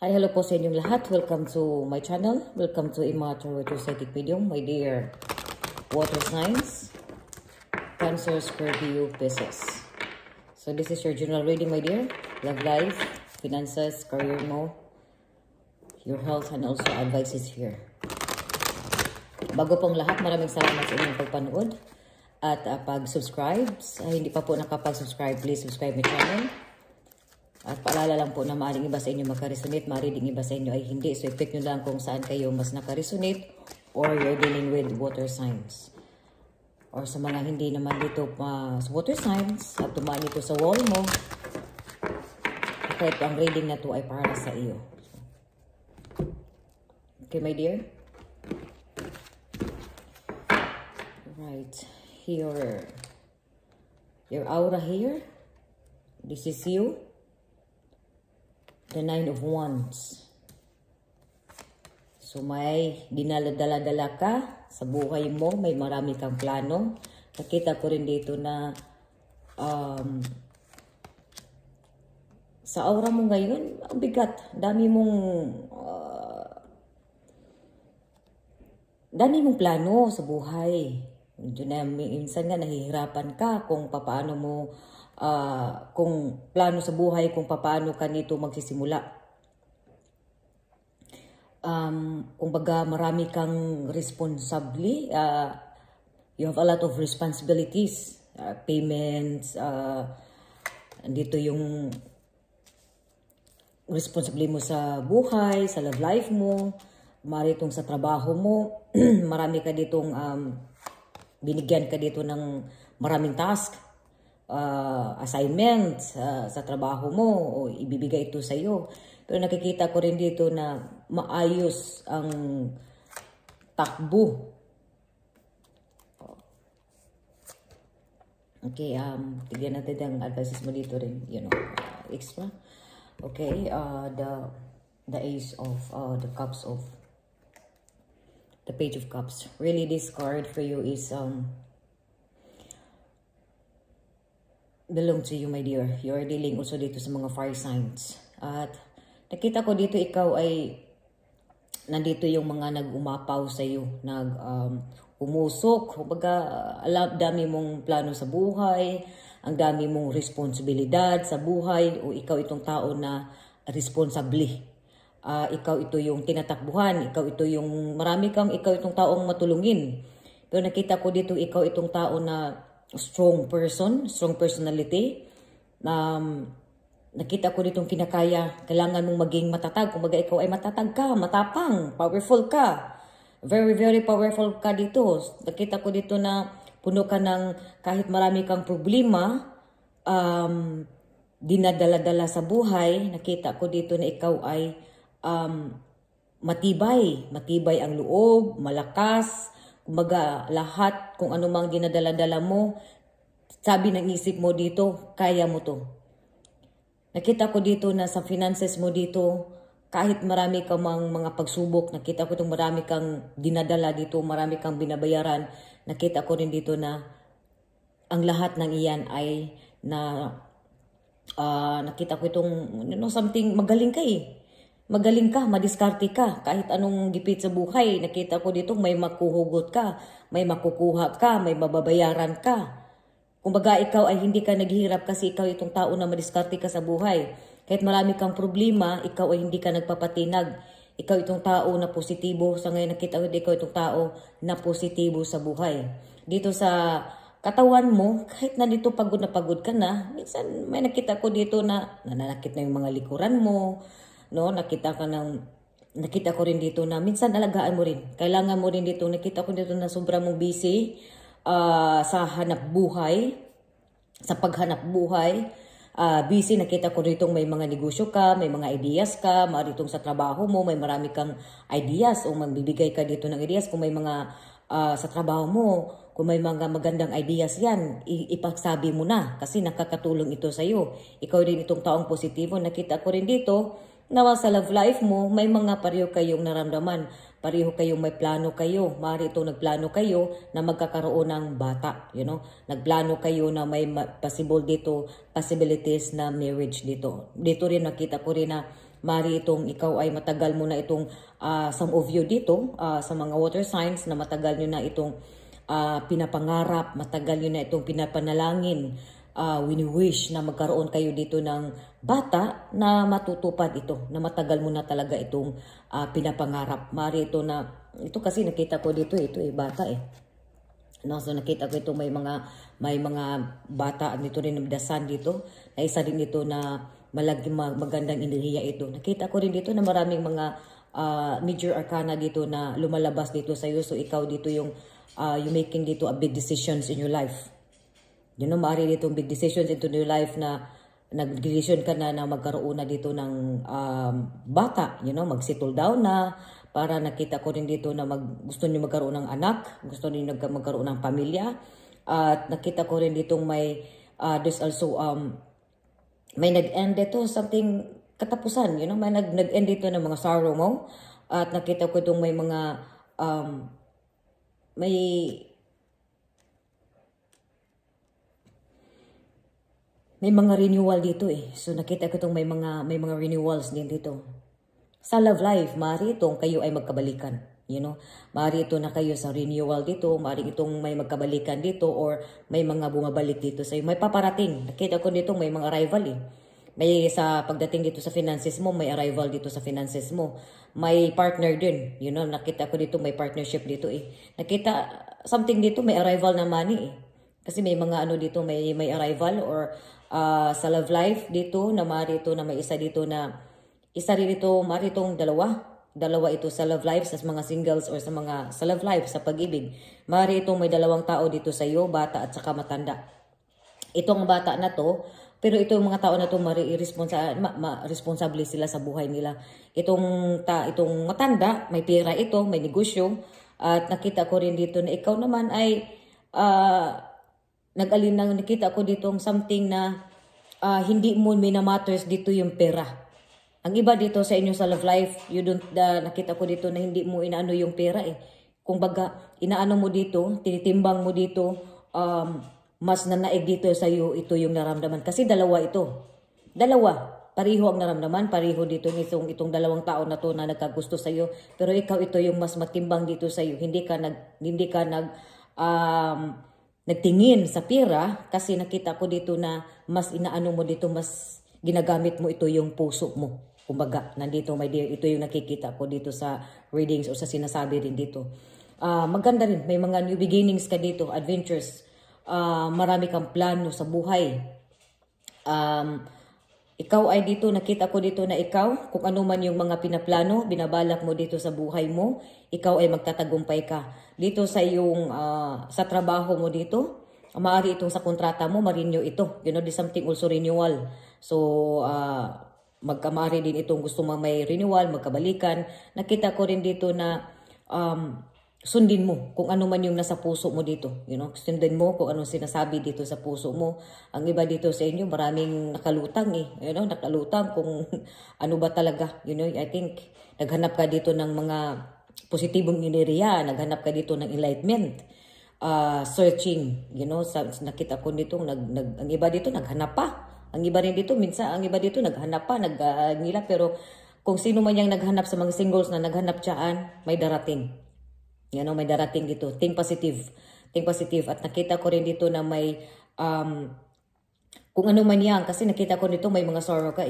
Hi, hello po sa inyong lahat. Welcome to my channel. Welcome to Ima Tarot Psychic Video. My dear water signs, Cancer, Scorpio, Pisces. So this is your general reading, my dear. Love life, finances, career mo, your health, and also advices here. Bago pong lahat, maraming salamat sa inyong pagpanood at pag-subscribe. Hindi pa po nakapag-subscribe, please subscribe my channel. At paalala lang po na maaaring iba sa inyo magka-resonate, maaaring iba sa inyo ay hindi. So, i-pick nyo lang kung saan kayo mas naka-resonate or you're dealing with water signs. Or sa mga hindi naman dito sa water signs at tumaan ito sa wall mo, kahit ang reading na to ay para sa iyo. Okay, my dear? Right. Here. Your aura here. This is you. The Nine of Wands. So may dinala-dala ka sa buhay mo, may marami kang plano. Nakita ko rin dito na sa aura mo ngayon, ang bigat. Dami mong plano sa buhay. Minsan nga nahihirapan ka kung paano mo kung plano sa buhay, kung paano ka nito magsisimula. Kung baga marami kang responsibly, you have a lot of responsibilities, payments, dito yung responsibility mo sa buhay, sa love life mo, maritong sa trabaho mo, marami ka ditong binigyan ka dito ng maraming task, assignment sa trabaho mo o ibibigay ito sa iyo. Pero nakikita ko rin dito na maayos ang takbo. Okay, tignan natin ang advices mo dito rin, extra. Okay, the ace of the cups of the page of cups. Really, this card for you is belong to you, my dear. You are dealing also dito sa mga fire signs. At nakita ko dito ikaw ay nandito yung mga nag-umapaw sa iyo, umusok. Kumbaga, dami mong plano sa buhay, ang dami mong responsibilidad sa buhay, o ikaw itong tao na responsable. Ikaw ito yung tinatakbuhan, ikaw itong taong matulungin. Pero nakita ko dito ikaw itong tao na strong person, strong personality. Nakita ko ditong kinakaya, kailangan mong maging matatag. Kung baga ikaw ay matatag ka, matapang, powerful ka. Very, very powerful ka dito. Nakita ko dito na puno ka ng kahit marami kang problema, dinadala-dala sa buhay. Nakita ko dito na ikaw ay matibay ang loob, malakas. Kumbaga, lahat, kung ano mang dinadala-dala mo, sabi ng isip mo dito, kaya mo to. Nakita ko dito na sa finances mo dito, kahit marami kang mga pagsubok, nakita ko itong marami kang dinadala dito, marami kang binabayaran, nakita ko rin dito na ang lahat ng iyan ay nakita ko itong something, magaling ka eh. Magaling ka, madiskarte ka, kahit anong gipit sa buhay, nakita ko dito may makuhugot ka, may makukuha ka, may mababayaran ka. Kumbaga ikaw ay hindi ka naghihirap kasi ikaw itong tao na madiskarte ka sa buhay. Kahit marami kang problema, ikaw ay hindi ka nagpapatinag. Ikaw itong tao na positibo. Sa ngayon nakita ko ikaw itong tao na positibo sa buhay. Dito sa katawan mo, kahit na dito pagod ka na, minsan may nakita ko dito na nananakit na yung mga likuran mo. No, nakita ko rin dito na minsan alagaan mo rin. Kailangan mo rin dito, nakita ko dito na sobrang mong busy sa hanap buhay, sa paghanap buhay. Busy, nakita ko dito may mga negosyo ka, may mga ideas ka, maritong sa trabaho mo, may marami kang ideas o magbibigay ka dito ng ideas. Kung may mga sa trabaho mo, kung may mga magandang ideas yan, ipagsabi mo na kasi nakakatulong ito sa iyo. Ikaw rin itong taong positibo. Nakita ko rin dito na sa love life mo, may mga pareho kayong naramdaman. pareho kayong may plano kayo. Maaari itong nagplano kayo na magkakaroon ng bata, Nagplano kayo na may possibilities na marriage dito. Dito rin nakita ko rin na maaari itong ikaw ay matagal mo na itong some of you dito sa mga water signs na matagal nyo na itong pinapangarap, matagal nyo na itong pinapanalangin, wini-wish na magkaroon kayo dito ng bata na matutupad ito, na matagal mo na talaga itong pinapangarap. Mari ito na, ito kasi nakita ko dito, ito bata No, so nakita ko ito may mga bata dito rin ng dasan dito, na isa din dito na magandang enerhiya ito. Nakita ko rin dito na maraming mga major arcana dito na lumalabas dito sa iyo. So ikaw dito yung you making dito a big decisions in your life. Maaari dito big decisions into your life na nag-decision ka na magkaroon na dito ng bata, mag-settle down na, para nakita ko rin dito na gusto niyo magkaroon ng anak, gusto niyo magkaroon ng pamilya. At nakita ko rin dito there's also may nag-end dito something katapusan, may nag-end dito ng mga sorrow mo. At nakita ko itong may mga may mga renewal dito So nakita ko itong may mga renewals din dito. Sa love life, maaari itong kayo ay magkabalikan. Maaari ito na kayo sa renewal dito, maaari itong may magkabalikan dito, or may mga bumabalik dito sa iyo. May paparating. Nakita ko dito may mga arrival May sa pagdating dito sa finances mo, may arrival dito sa finances mo. May partner din. Nakita ko dito may partnership dito Nakita something dito may arrival na money Kasi may mga dito may arrival or sa love life dito na maaari ito na may isa dito na isa rin ito, maaari itong dalawa ito sa love life, sa mga singles or sa love life, sa pag-ibig. Maaari itong may dalawang tao dito sa iyo, bata at saka matanda. Itong bata na to, pero ito yung mga tao na to responsable sila sa buhay nila. Itong matanda, may pera ito, may negosyo, at nakita ko rin dito na ikaw naman ay nakita ko dito something na hindi mo minamatters dito yung pera. Ang iba dito sa inyo sa love life, nakita ko dito na hindi mo inaano yung pera Kung baga, inaano mo dito, tinitimbang mo dito, mas nanaig dito sa iyo, ito yung naramdaman. Kasi dalawa ito. Pareho ang naramdaman, pareho dito itong dalawang tao na to na nagkagusto sa iyo. Pero ikaw, ito yung mas matimbang dito sa iyo. Hindi ka nagtingin sa pera, kasi nakita ko dito na mas inaano mo dito, mas ginagamit mo ito yung puso mo. Kumbaga, nandito ito yung nakikita ko dito sa readings o sa sinasabi rin dito. Maganda rin, may mga new beginnings ka dito, adventures. Marami kang plano sa buhay. Ikaw ay dito, nakita ko dito na ikaw, kung ano man yung mga pinaplano, binabalak mo dito sa buhay mo, ikaw ay magtatagumpay ka. Dito sa iyong, sa trabaho mo dito, maaari itong sa kontrata mo, ma-renew ito. There's something also renewal. So, maaari din itong gusto mo may renewal, magkabalikan. Nakita ko rin dito na sundin mo kung ano man yung nasa puso mo dito. Sundin mo kung anong sinasabi dito sa puso mo. Ang iba dito sa inyo, maraming nakalutang nakalutang kung ano ba talaga. I think, naghanap ka dito ng mga positibong enerhiya, naghanap ka dito ng enlightenment. Searching, nakita ko dito, ang iba dito naghanap pa. Ang iba rin dito, ang iba dito naghanap pa, nila, pero kung sino man yung naghanap sa mga singles na naghanap dyan, may darating. May darating dito. Think positive. Think positive. At nakita ko rin dito na may, kung ano man yan, kasi nakita ko dito may mga sorrow ka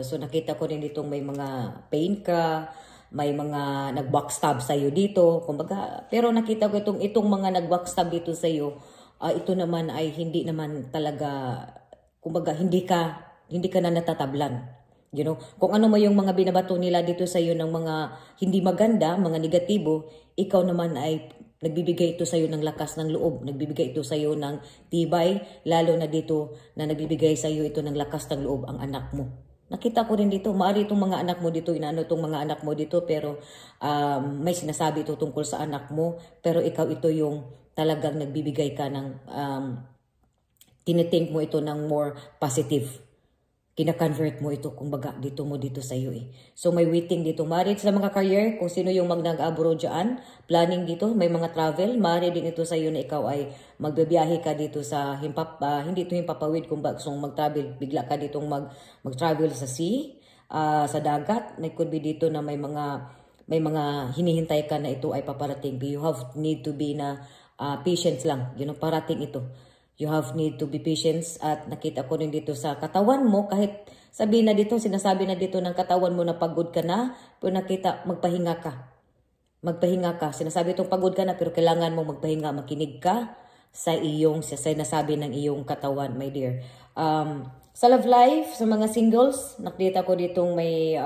So nakita ko rin dito may mga pain ka, may mga nag-backstab sa'yo dito. Kumbaga, pero nakita ko itong mga nag-backstab dito sa'yo, ito naman ay hindi naman talaga, kumbaga, hindi ka na natatablan. Kung ano mo yung mga binabato nila dito sa iyo ng mga hindi maganda, mga negatibo, ikaw naman ay nagbibigay ito sa iyo ng lakas ng loob, nagbibigay ito sa iyo ng tibay, lalo na dito na nagbibigay sa iyo ito ng lakas ng loob ang anak mo. Nakita ko rin dito, maaari itong mga anak mo dito, inaano itong mga anak mo dito, pero may sinasabi ito tungkol sa anak mo, pero ikaw ito yung talagang nagbibigay ka ng tinitink mo ito ng more positive. kina-convert mo ito, kung baga, dito mo dito sa iyo eh. So may waiting dito. Maaari sa mga career, kung sino yung nag-abroad dyan, planning dito, may mga travel, maaari din ito sa iyo na ikaw ay magbibiyahe ka dito sa hindi ito himpapawid, kung gusto mag-travel, bigla ka ditong mag-travel sa sea, sa dagat. May could be dito na may mga hinihintay ka na ito ay paparating. You have need to be na patience lang, parating ito. You have need to be patient, at nakita ko rin dito sa katawan mo, kahit sinasabi na dito ng katawan mo na pagod ka na, pero nakita, magpahinga ka. Magpahinga ka. Sinasabi itong pagod ka na, pero kailangan mo magpahinga, makinig ka sa sinasabi ng iyong katawan, my dear. Sa love life, sa mga singles, nakita ko ditong may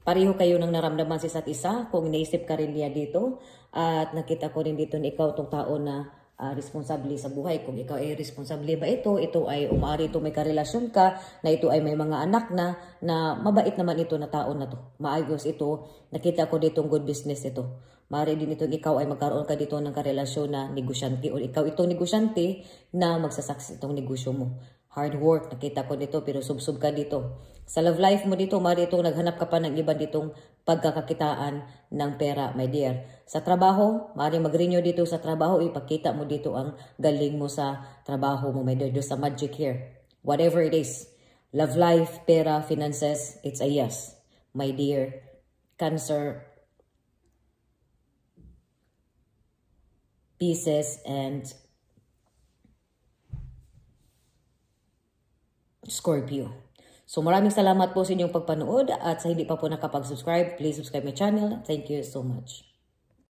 pareho kayo ng naramdaman sa isa't isa, kung naisip ka rin niya dito, at nakita ko rin dito na ikaw tong tao na responsable sa buhay. Kung ikaw ay responsable ba ito ay umaari ito may karelasyon ka, na ito ay may mga anak na mabait naman ito na tao na to. Maayos ito. Nakita ko ditong good business ito. Maari din ito ikaw ay magkaroon ka dito ng karelasyon na negosyante, o ikaw itong negosyante na magsasucceed itong negosyo mo. Hard work, nakita ko dito, pero subsub ka dito. Sa love life mo dito, maari itong naghanap ka pa ng iba ditong pagkakakitaan ng pera, my dear. Sa trabaho, maari mag-renew dito sa trabaho, ipakita mo dito ang galing mo sa trabaho mo, my dear. Doon sa magic here. Whatever it is, love life, pera, finances, it's a yes, my dear. Cancer, Pisces, and Scorpio. So maraming salamat po sa inyong pagpanood, at sa hindi pa po nakapag-subscribe, please subscribe my channel. Thank you so much.